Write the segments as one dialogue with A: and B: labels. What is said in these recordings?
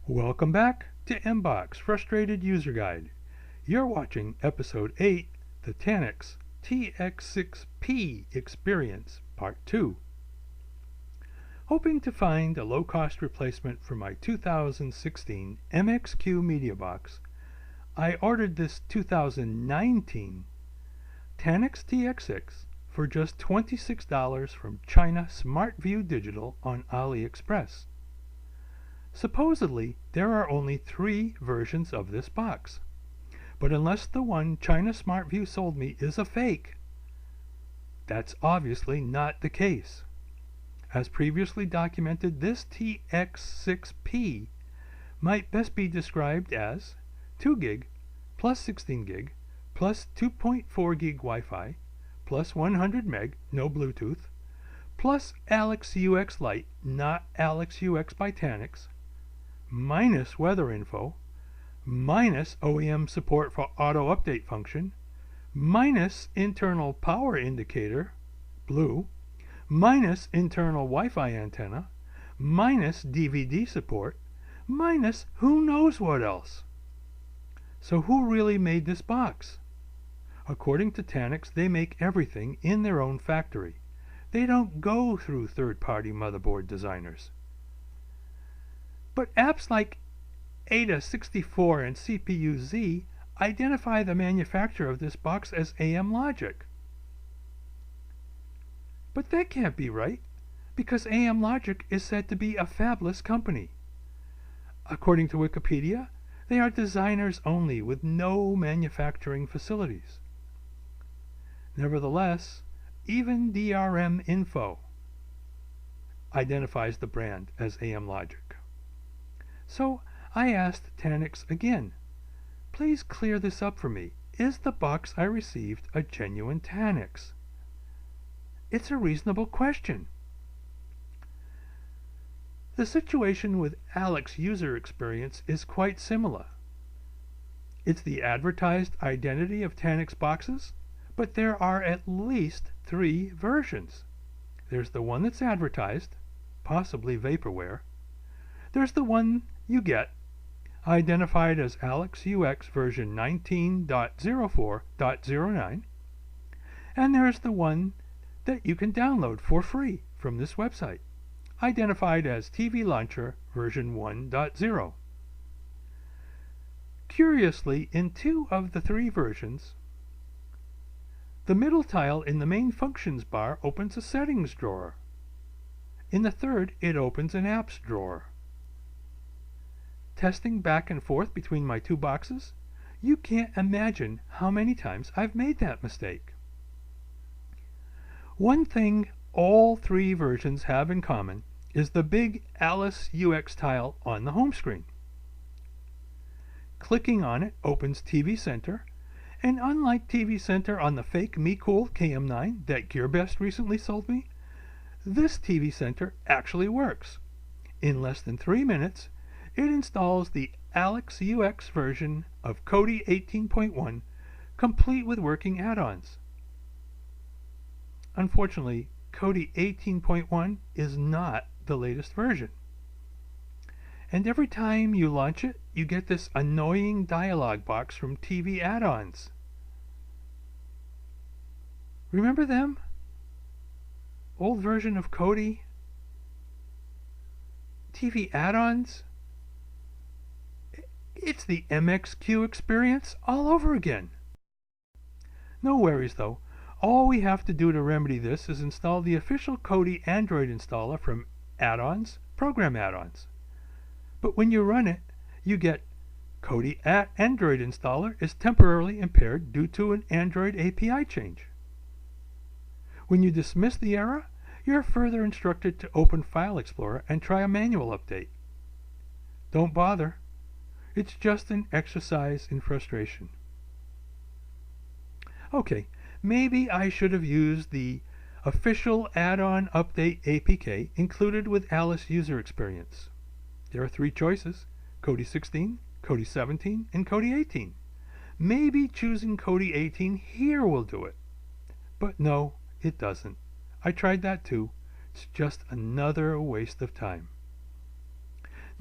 A: Welcome back to MBOX Frustrated User Guide. You're watching Episode 8, the Tanix TX6-P Experience, Part 2. Hoping to find a low-cost replacement for my 2016 MXQ Media Box, I ordered this 2019 Tanix TX6 for just $26 from China SmartView Digital on AliExpress. Supposedly, there are only 3 versions of this box, but unless the one China SmartView sold me is a fake, that's obviously not the case. As previously documented, this TX6-P might best be described as 2 gig plus 16 gig plus 2.4 gig Wi-Fi plus 100 meg, no Bluetooth, plus AliExpress Lite, not AliExpress by Tanix, minus weather info, minus OEM support for auto update function, minus internal power indicator, blue, minus internal Wi-Fi antenna, minus DVD support, minus who knows what else. So who really made this box? According to Tanix, they make everything in their own factory. They don't go through third-party motherboard designers. But apps like ADA64 and CPU-Z identify the manufacturer of this box as AM Logic. But that can't be right, because AM Logic is said to be a fabless company. According to Wikipedia, they are designers only with no manufacturing facilities. Nevertheless, even DRM Info identifies the brand as AM Logic. So I asked Tanix again, please clear this up for me. Is the box I received a genuine Tanix? It's a reasonable question. The situation with Alex user experience is quite similar. It's the advertised identity of Tanix boxes, but there are at least 3 versions. There's the one that's advertised, possibly vaporware. There's the one you get, identified as AliExpress version 19.04.09, and there's the one that you can download for free from this website, identified as TV Launcher version 1.0. Curiously, in 2 of the 3 versions, the middle tile in the main functions bar opens a settings drawer. In the 3rd, it opens an apps drawer. Testing back and forth between my 2 boxes, you can't imagine how many times I've made that mistake. One thing all 3 versions have in common is the big Alice UX tile on the home screen. Clicking on it opens TV Center, and unlike TV Center on the fake Mecool KM9 that GearBest recently sold me, this TV Center actually works. In less than 3 minutes, it installs the AliExpress version of Kodi 18.1, complete with working add-ons. Unfortunately, Kodi 18.1 is not the latest version. And every time you launch it, you get this annoying dialog box from TV add-ons. Remember them? Old version of Kodi? TV add-ons? It's the MXQ experience all over again. No worries though. All we have to do to remedy this is install the official Kodi Android installer from Add-ons, Program Add-ons. But when you run it, you get Kodi Android installer is temporarily impaired due to an Android API change. When you dismiss the error, you're further instructed to open File Explorer and try a manual update. Don't bother. It's just an exercise in frustration. Okay, maybe I should have used the official add-on update APK included with Alice user experience. There are 3 choices: Kodi 16, Kodi 17, and Kodi 18. Maybe choosing Kodi 18 here will do it. But no, it doesn't. I tried that too. It's just another waste of time.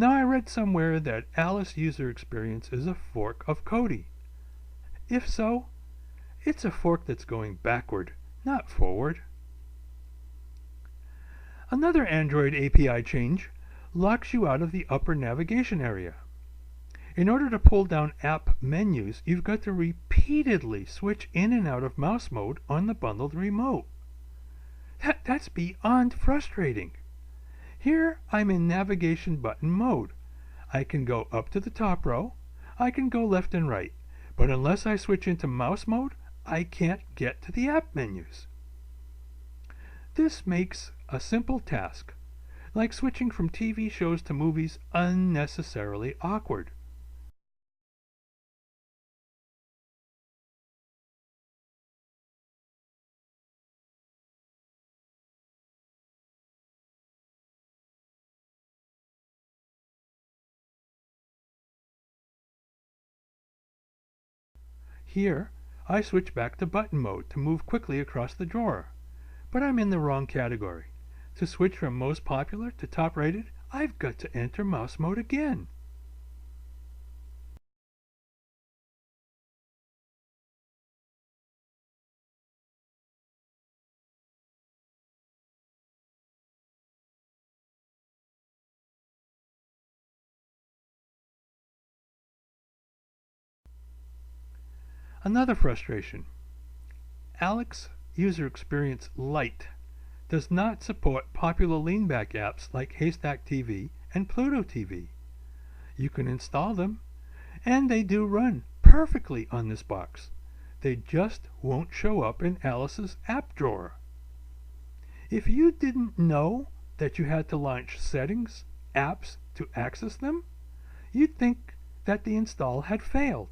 A: Now I read somewhere that Alice User Experience is a fork of Kodi. If so, it's a fork that's going backward, not forward. Another Android API change locks you out of the upper navigation area. In order to pull down app menus, you've got to repeatedly switch in and out of mouse mode on the bundled remote. That's beyond frustrating. Here I'm in navigation button mode. I can go up to the top row, I can go left and right, but unless I switch into mouse mode, I can't get to the app menus. This makes a simple task, like switching from TV shows to movies, unnecessarily awkward. Here, I switch back to button mode to move quickly across the drawer, but I'm in the wrong category. To switch from most popular to top rated, I've got to enter mouse mode again. Another frustration. AliExpress User Experience Lite does not support popular Leanback apps like Haystack TV and Pluto TV. You can install them, and they do run perfectly on this box. They just won't show up in Alice's app drawer. If you didn't know that you had to launch settings, apps to access them, you'd think that the install had failed.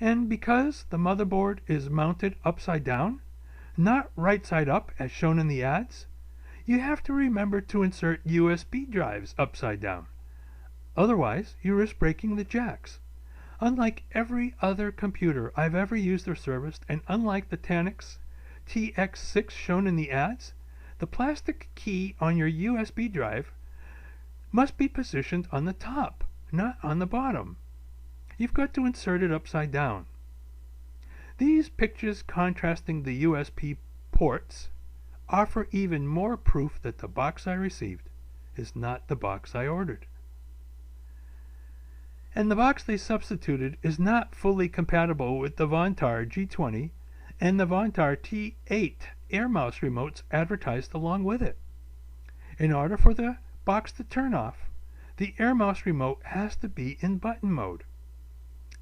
A: And because the motherboard is mounted upside down, not right side up as shown in the ads, you have to remember to insert USB drives upside down. Otherwise, you risk breaking the jacks. Unlike every other computer I've ever used or serviced, and unlike the Tanix TX6 shown in the ads, the plastic key on your USB drive must be positioned on the top, not on the bottom. You've got to insert it upside down. These pictures contrasting the USB ports offer even more proof that the box I received is not the box I ordered. And the box they substituted is not fully compatible with the Vontar G20 and the Vontar T8 air mouse remotes advertised along with it. In order for the box to turn off, the air mouse remote has to be in button mode.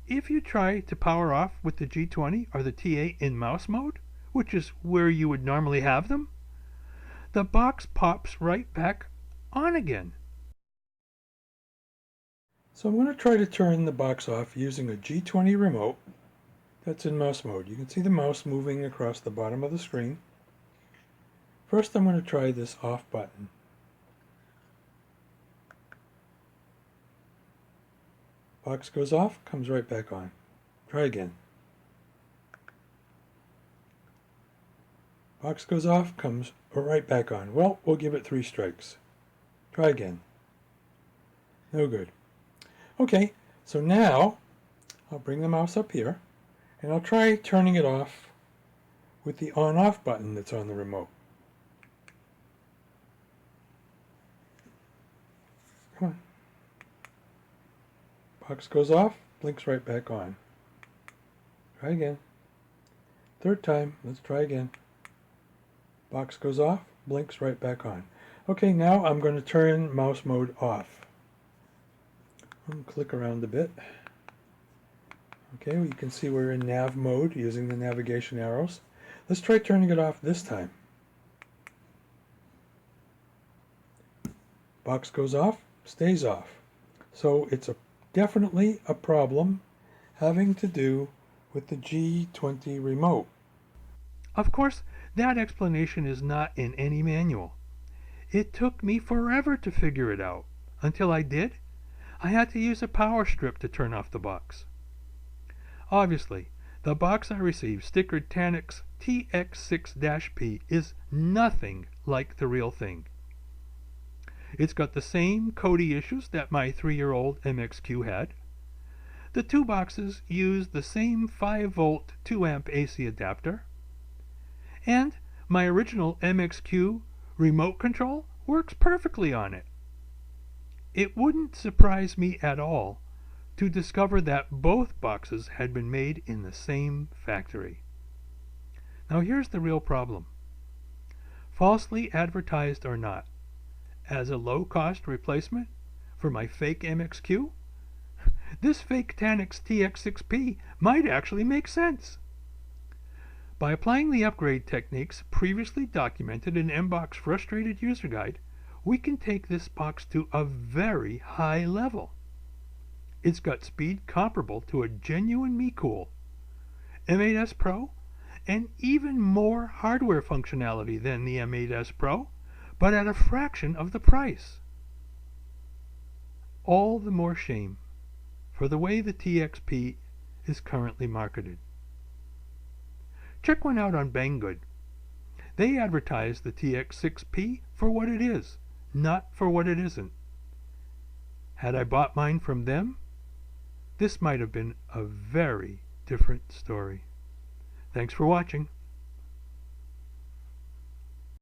A: If you try to power off with the G20 or the T8 in mouse mode, which is where you would normally have them, the box pops right back on again. So I'm going to try to turn the box off using a G20 remote that's in mouse mode. You can see the mouse moving across the bottom of the screen. First I'm going to try this off button. Box goes off, comes right back on. Try again. Box goes off, comes right back on. Well, we'll give it 3 strikes. Try again. No good. Okay, so now I'll bring the mouse up here and I'll try turning it off with the on-off button that's on the remote. Come on. Box goes off, blinks right back on. Try again. 3rd time, let's try again. Box goes off, blinks right back on. Okay, now I'm going to turn mouse mode off. Click around a bit. Okay, well, you can see we're in nav mode using the navigation arrows. Let's try turning it off this time. Box goes off, stays off. So it's definitely a problem having to do with the G20 remote. Of course, that explanation is not in any manual. It took me forever to figure it out. Until I did, I had to use a power strip to turn off the box. Obviously, the box I received, stickered Tanix TX6-P, is nothing like the real thing. It's got the same Kodi issues that my 3-year-old MXQ had. The two boxes use the same 5-volt 2-amp AC adapter. And my original MXQ remote control works perfectly on it. It wouldn't surprise me at all to discover that both boxes had been made in the same factory. Now here's the real problem. Falsely advertised or not, as a low-cost replacement for my fake MXQ, this fake Tanix TX6-P might actually make sense. By applying the upgrade techniques previously documented in MBOX Frustrated User Guide, we can take this box to a very high level. It's got speed comparable to a genuine Mecool, M8S Pro, and even more hardware functionality than the M8S Pro, but at a fraction of the price. All the more shame for the way the TXP is currently marketed. Check one out on Banggood. They advertise the TX6P for what it is, not for what it isn't. Had I bought mine from them, this might have been a very different story. Thanks for watching.